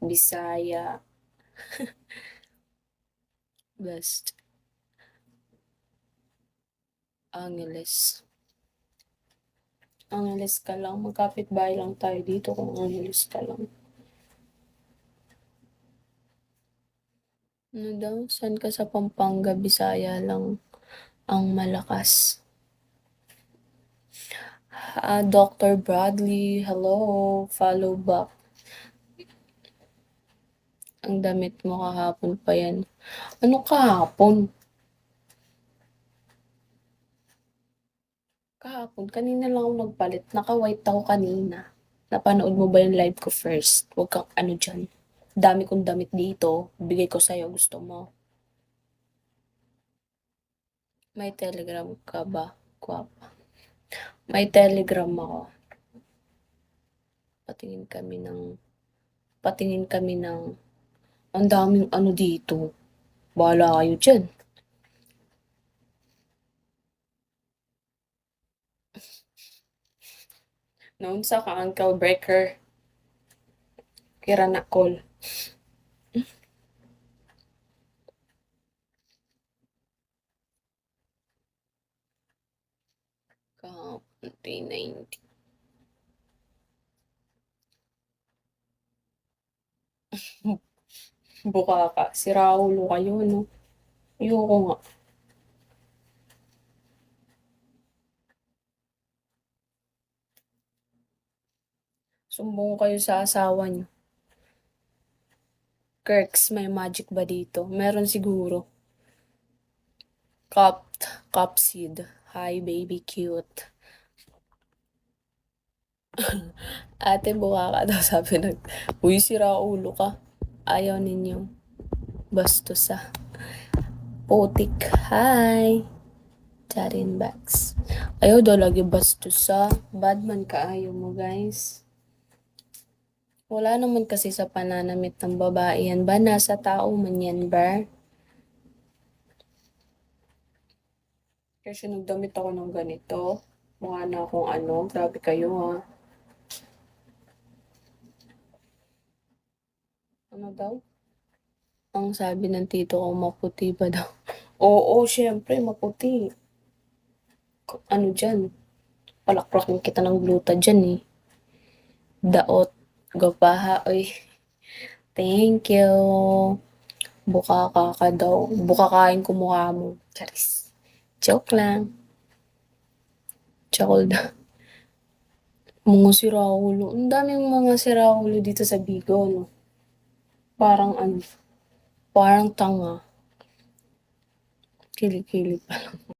Bisaya, best Angeles. Angeles ka lang, magkapit-bahay lang tayo dito kung Angeles ka lang. Ano daw, saan ka sa Pampanga, Bisaya lang ang malakas. Dr. Bradley, hello, follow back. Ang damit mo kahapon pa yan. Ano kahapon? Kahapon, kanina lang ako nagpalit. Naka-white ako kanina. Napanood mo ba yung live ko first? Huwag kang ano dyan. Dami kong damit dito. Bigay ko sa'yo. Gusto mo? May telegram ka ba? Guwapa. May telegram ako. Patingin kami ng... Patingin kami ng... Ang daming ano dito. Bahala kayo dyan. Naunsa ka, Uncle Breaker. Kira na call. Kahapon, 390. Buka ka. Si Raulo kayo, no? Ayoko nga. Sumbong kayo sa asawa niyo. Kirks, may magic ba dito? Meron siguro. Cupseed. Hi, baby cute. Ate, buka ka daw, sabi uy, sira ulo ka. Ayaw ninyo. Bastos ah. Putik. Hi. Charin bags. Ayaw daw lagi bastos ah. Badman ka ayaw mo, guys. Wala naman kasi sa pananamit ng babae yan ba? Nasa tao man yan ba? Kasi nagdamit ako ng ganito. Mukha na akong ano. Grabe kayo ha. Ano daw? Ang sabi ng tito ko, maputi ba daw? Oo, syempre, maputi. Ano dyan? Palaklakin kita ng gluta dyan eh. Daot. Gapaha, oy. Thank you. Buka ka daw. Buka kain ko mukha mo. Charis. Joke lang. Chakol daw. Mga siraulo. Ang daming mga siraulo dito sa Bigo, no? Parang ano, parang tanga. Kili-kili pa lang.